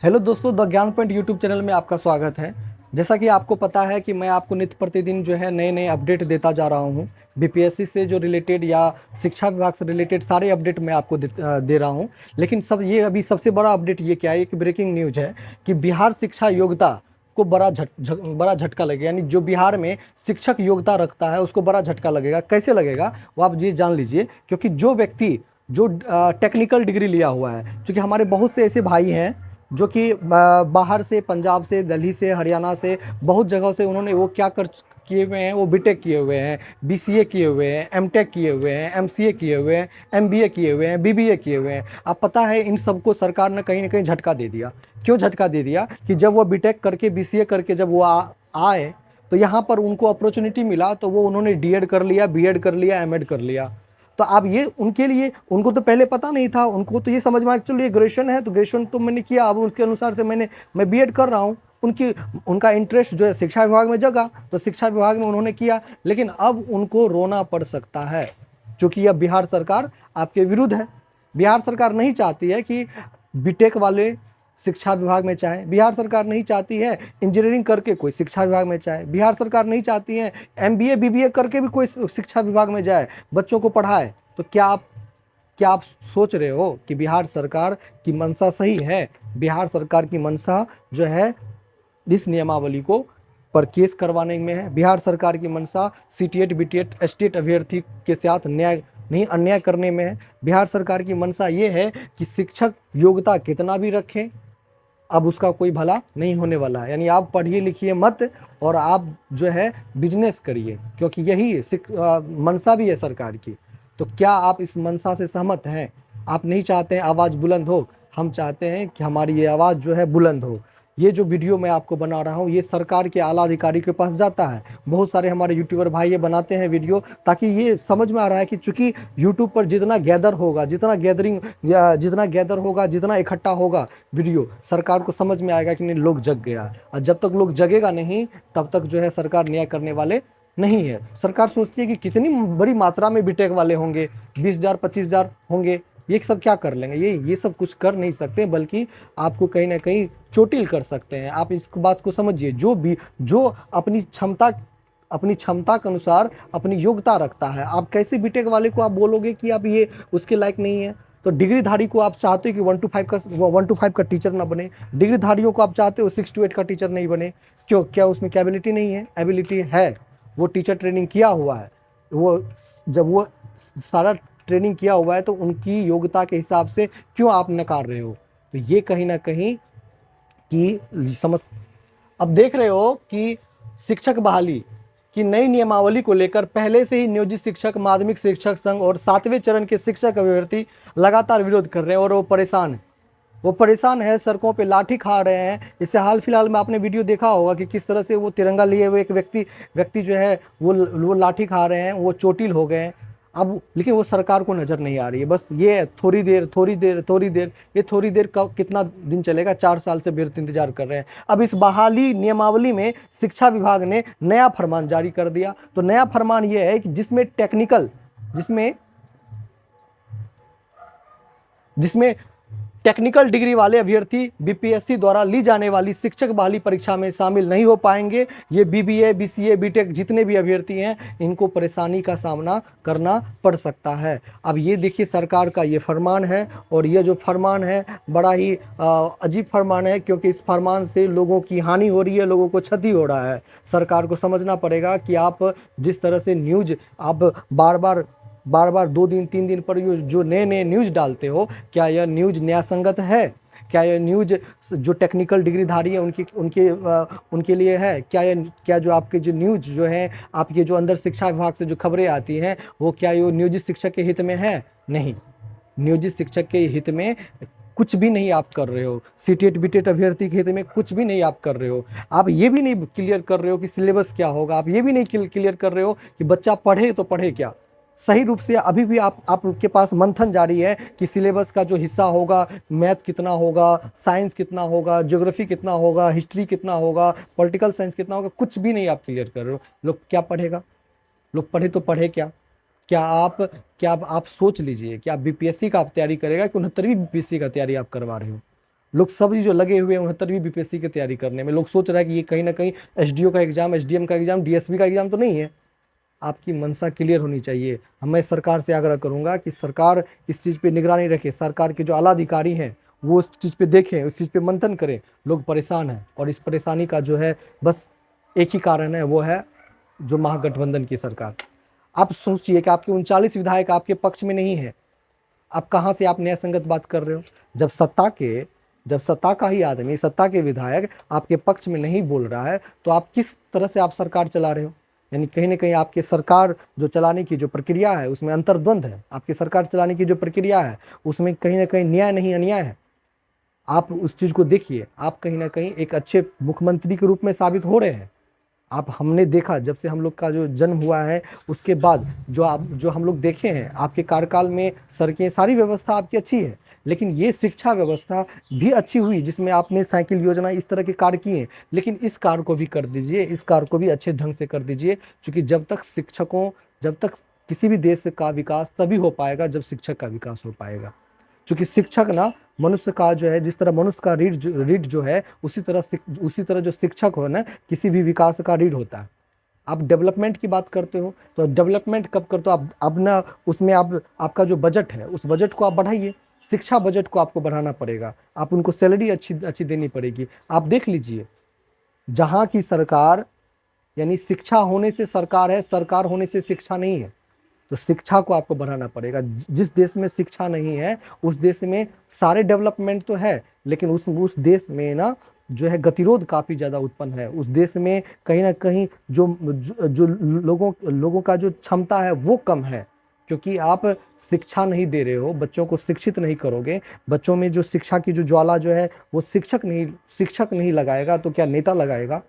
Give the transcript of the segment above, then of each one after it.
Hello दोस्तों, the ज्ञान point YouTube channel में आपका स्वागत है। जैसा कि आपको पता है कि मैं आपको नित्य प्रतिदिन जो है नए नए अपडेट देता जा रहा हूं। बीपीएससी से जो रिलेटेड या शिक्षा विभाग से रिलेटेड सारे अपडेट मैं आपको दे रहा हूं। लेकिन सब ये अभी सबसे बड़ा अपडेट ये क्या है, एक ब्रेकिंग न्यूज़ है कि बिहार शिक्षा योग्यता को बड़ा झटका लगेगा। यानी जो बिहार में शिक्षक योग्यता रखता है उसको बड़ा झटका लगेगा। कैसे लगेगा वो आप ये जान लीजिए। क्योंकि जो व्यक्ति जो टेक्निकल डिग्री लिया हुआ है, क्योंकि हमारे बहुत से ऐसे भाई हैं जो कि बाहर से, पंजाब से, दिल्ली से, हरियाणा से, बहुत जगहों से उन्होंने वो क्या कर किए हुए हैं, वो बीटेक किए हुए हैं, बीसीए किए हुए हैं, एमटेक किए हुए हैं, एमसीए किए हुए हैं, एमबीए किए हुए हैं, बीबीए किए हुए हैं। अब पता है इन सबको सरकार ने कहीं ना कहीं झटका दे दिया। क्यों झटका दे दिया कि जब वो बीटेक करके, बीसीए करके जब वो आए तो यहाँ पर उनको अपॉर्चुनिटी मिला तो वो उन्होंने डीएड कर लिया, बीएड कर लिया, एमएड कर लिया। तो अब ये उनके लिए, उनको तो पहले पता नहीं था, उनको तो ये समझ में एक्चुअली ये ग्रेजुएशन है तो ग्रेजुएशन तो मैंने किया, अब उसके अनुसार से मैं बीएड कर रहा हूँ। उनका इंटरेस्ट जो है शिक्षा विभाग में जगा तो शिक्षा विभाग में उन्होंने किया। लेकिन अब उनको रोना पड़ सकता है क्योंकि अब बिहार सरकार आपके विरुद्ध है। बिहार सरकार नहीं चाहती है कि बीटेक वाले शिक्षा विभाग में चाहे, बिहार सरकार नहीं चाहती है इंजीनियरिंग करके कोई शिक्षा विभाग में चाहे, बिहार सरकार नहीं चाहती है एमबीए बीबीए करके भी कोई शिक्षा विभाग में जाए, बच्चों को पढ़ाए। तो क्या आप सोच रहे हो कि बिहार सरकार की मंशा सही है? बिहार सरकार की मंशा जो है इस नियमावली को पर केस करवाने में है। बिहार सरकार की मंशा सीटीएट बीटीएट स्टेट अभ्यर्थी के साथ न्याय नहीं, अन्याय करने में है। बिहार सरकार की मंशा ये है कि शिक्षक योग्यता कितना भी रखें, अब उसका कोई भला नहीं होने वाला है। यानी आप पढ़िए लिखिए मत और आप जो है बिजनेस करिए, क्योंकि यही मंशा भी है सरकार की। तो क्या आप इस मंशा से सहमत हैं? आप नहीं चाहते हैं आवाज़ बुलंद हो, हम चाहते हैं कि हमारी ये आवाज़ जो है बुलंद हो। ये जो वीडियो मैं आपको बना रहा हूँ ये सरकार के आला अधिकारी के पास जाता है। बहुत सारे हमारे यूट्यूबर भाई ये बनाते हैं वीडियो, ताकि ये समझ में आ रहा है कि चूंकि यूट्यूब पर जितना गैदर होगा, जितना गैदर होगा, जितना इकट्ठा होगा वीडियो, सरकार को समझ में आएगा कि नहीं लोग जग गया। और जब तक लोग जगेगा नहीं तब तक जो है सरकार न्याय करने वाले नहीं है। सरकार सोचती है कि कितनी बड़ी मात्रा में बीटेक वाले होंगे, 20,000 25,000 होंगे, ये सब क्या कर लेंगे। ये सब कुछ कर नहीं सकते, बल्कि आपको कहीं ना कहीं चोटिल कर सकते हैं। आप इस बात को समझिए। जो अपनी क्षमता के अनुसार अपनी योग्यता रखता है, आप कैसे बीटेक वाले को आप बोलोगे कि आप ये उसके लायक नहीं है? तो डिग्रीधारी को आप चाहते हो कि 1 to 5 का टीचर ना बने, डिग्रीधारियों को आप चाहते हो 6 to 8 का टीचर नहीं बने। क्यों? क्या उसमें कैपेबिलिटी नहीं है? एबिलिटी है, वो टीचर ट्रेनिंग किया हुआ है। जब वो सारा ट्रेनिंग किया हुआ है तो उनकी योग्यता के हिसाब से क्यों आप नकार रहे हो? तो ये कहीं ना कहीं की समझ। अब देख रहे हो कि शिक्षक बहाली की नई नियमावली को लेकर पहले से ही नियोजित शिक्षक, माध्यमिक शिक्षक संघ और 7वें चरण के शिक्षक अभ्यर्थी लगातार विरोध कर रहे हैं और वो परेशान है, सड़कों पे लाठी खा रहे हैं। इससे हाल फिलहाल में आपने वीडियो देखा होगा कि किस तरह से वो तिरंगा लिए हुए एक व्यक्ति जो है वो लाठी खा रहे हैं, वो चोटिल हो गए हैं। अब लेकिन वो सरकार को नज़र नहीं आ रही है। बस ये थोड़ी देर ये थोड़ी देर का कितना दिन चलेगा? 4 साल से बेहद इंतजार कर रहे हैं। अब इस बहाली नियमावली में शिक्षा विभाग ने नया फरमान जारी कर दिया। तो नया फरमान ये है कि जिसमें टेक्निकल डिग्री वाले अभ्यर्थी बीपीएससी द्वारा ली जाने वाली शिक्षक बहाली परीक्षा में शामिल नहीं हो पाएंगे। ये बीबीए, बीसीए, बीटेक जितने भी अभ्यर्थी हैं इनको परेशानी का सामना करना पड़ सकता है। अब ये देखिए सरकार का ये फरमान है, और ये जो फरमान है बड़ा ही अजीब फरमान है, क्योंकि इस फरमान से लोगों की हानि हो रही है, लोगों को क्षति हो रहा है। सरकार को समझना पड़ेगा कि आप जिस तरह से न्यूज़ आप बार बार 2 दिन 3 दिन पर जो नए न्यूज़ डालते हो, क्या यह न्यूज़ न्यायसंगत है? क्या यह न्यूज़ जो टेक्निकल डिग्रीधारी है उनके लिए है? क्या जो आपके जो न्यूज़ जो है, आपके जो अंदर शिक्षा विभाग से जो खबरें आती हैं, वो क्या ये नियोजित शिक्षक के हित में है? नहीं, नियोजित शिक्षक के हित में कुछ भी नहीं आप कर रहे हो। सीटेट बीटेट अभ्यर्थी के हित में कुछ भी नहीं आप कर रहे हो। आप ये भी नहीं क्लियर कर रहे हो कि सिलेबस क्या होगा। आप ये भी नहीं क्लियर कर रहे हो कि बच्चा पढ़े तो पढ़े क्या सही रूप से। अभी भी आपके पास मंथन जारी है कि सिलेबस का जो हिस्सा होगा, मैथ कितना होगा, साइंस कितना होगा, ज्योग्राफी कितना होगा, हिस्ट्री कितना होगा, पॉलिटिकल साइंस कितना होगा, कुछ भी नहीं आप क्लियर कर रहे हो। लोग क्या पढ़ेगा? लोग पढ़े तो पढ़े क्या? क्या आप सोच लीजिए कि आप बीपीएससी का आप तैयारी करेगा कि 69वीं बीपीएससी का तैयारी आप करवा रहे हो? लोग सभी जो लगे हुए हैं 69वीं बीपीएससी की तैयारी करने में, लोग सोच रहा है कि ये कहीं ना कहीं एसडीओ का एग्जाम, एसडीएम का एग्जाम, डीएसपी का एग्जाम तो नहीं है। आपकी मंशा क्लियर होनी चाहिए। मैं सरकार से आग्रह करूंगा कि सरकार इस चीज़ पे निगरानी रखे, सरकार के जो आला अधिकारी हैं वो उस चीज़ पे देखें, उस चीज़ पे मंथन करें। लोग परेशान हैं और इस परेशानी का जो है बस एक ही कारण है, वो है जो महागठबंधन की सरकार। आप सोचिए कि आपके 39 विधायक आपके पक्ष में नहीं है, आप कहाँ से आप न्याय संगत बात कर रहे हो? जब सत्ता का ही आदमी, सत्ता के विधायक आपके पक्ष में नहीं बोल रहा है तो आप किस तरह से आप सरकार चला रहे हो? यानी कहीं ना कहीं आपके सरकार जो चलाने की जो प्रक्रिया है उसमें अंतर्द्वंद है। आपकी सरकार चलाने की जो प्रक्रिया है उसमें कहीं ना कहीं न्याय नहीं अन्याय है। आप उस चीज़ को देखिए, आप कहीं ना कहीं एक अच्छे मुख्यमंत्री के रूप में साबित हो रहे हैं। आप, हमने देखा जब से हम लोग का जो जन्म हुआ है उसके बाद जो हम लोग देखे हैं आपके कार्यकाल में, सड़कें, सारी व्यवस्था आपकी अच्छी है, लेकिन ये शिक्षा व्यवस्था भी अच्छी हुई जिसमें आपने साइकिल योजना इस तरह के कार्य किए, लेकिन इस कार्य को भी कर दीजिए, इस कार्य को भी अच्छे ढंग से कर दीजिए। क्योंकि जब तक किसी भी देश का विकास तभी हो पाएगा जब शिक्षक का विकास हो पाएगा। क्योंकि शिक्षक ना मनुष्य का जो है, जिस तरह मनुष्य का रीढ़ जो है उसी तरह जो शिक्षक हो ना किसी भी विकास का रीढ़ होता है। आप डेवलपमेंट की बात करते हो तो डेवलपमेंट कब करते हो? आप अब ना उसमें आपका जो बजट है उस बजट को आप बढ़ाइए। शिक्षा बजट को आपको बढ़ाना पड़ेगा, आप उनको सैलरी अच्छी देनी पड़ेगी। आप देख लीजिए जहाँ की सरकार, यानी शिक्षा होने से सरकार है, सरकार होने से शिक्षा नहीं है। तो शिक्षा को आपको बढ़ाना पड़ेगा। जिस देश में शिक्षा नहीं है उस देश में सारे डेवलपमेंट तो है, लेकिन उस देश में ना जो है गतिरोध काफ़ी ज़्यादा उत्पन्न है। उस देश में कहीं ना कहीं जो लोगों का जो क्षमता है वो कम है, क्योंकि आप शिक्षा नहीं दे रहे हो, बच्चों को शिक्षित नहीं करोगे। बच्चों में जो शिक्षा की जो ज्वाला जो है वो शिक्षक नहीं लगाएगा तो क्या नेता लगाएगा?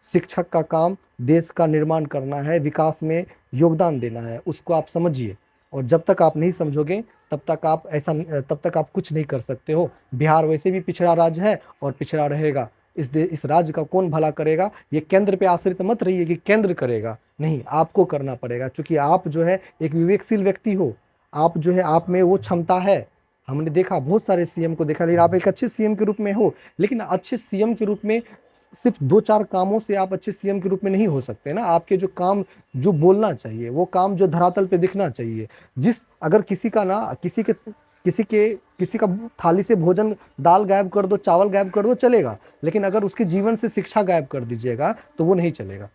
शिक्षक का काम देश का निर्माण करना है, विकास में योगदान देना है, उसको आप समझिए। और जब तक आप नहीं समझोगे तब तक आप कुछ नहीं कर सकते हो। बिहार वैसे भी पिछड़ा राज्य है और पिछड़ा रहेगा। इस राज्य का कौन भला करेगा? ये केंद्र पे आश्रित मत रहिए कि केंद्र करेगा, नहीं, आपको करना पड़ेगा। क्योंकि आप जो है एक विवेकशील व्यक्ति हो, आप जो है आप में वो क्षमता है। हमने देखा बहुत सारे सीएम को देखा, लेकिन आप एक अच्छे सीएम के रूप में हो। लेकिन अच्छे सीएम के रूप में सिर्फ 2-4 कामों से आप अच्छे सीएम के रूप में नहीं हो सकते ना। आपके जो काम जो बोलना चाहिए वो काम जो धरातल पे दिखना चाहिए। अगर किसी का थाली से भोजन, दाल गायब कर दो, चावल गायब कर दो, चलेगा, लेकिन अगर उसके जीवन से शिक्षा गायब कर दीजिएगा तो वो नहीं चलेगा।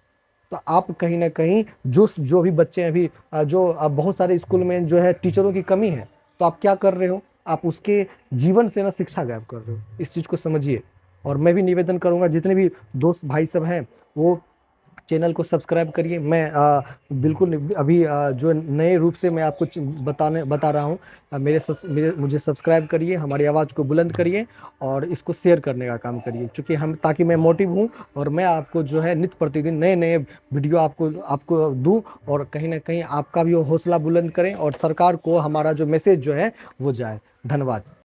तो आप कहीं ना कहीं जो भी बच्चे अभी अब बहुत सारे स्कूल में जो है टीचरों की कमी है, तो आप क्या कर रहे हो? आप उसके जीवन से ना शिक्षा गायब कर रहे हो। इस चीज़ को समझिए। और मैं भी निवेदन करूंगा जितने भी दोस्त भाई सब हैं वो चैनल को सब्सक्राइब करिए। मैं बिल्कुल अभी जो नए रूप से मैं आपको बता रहा हूँ, मुझे सब्सक्राइब करिए, हमारी आवाज़ को बुलंद करिए और इसको शेयर करने का काम करिए। क्योंकि ताकि मैं मोटिव हूँ और मैं आपको जो है नित्य प्रतिदिन नए वीडियो आपको दूँ और कहीं ना कहीं आपका भी हौसला बुलंद करें और सरकार को हमारा जो मैसेज जो है वो जाए। धन्यवाद।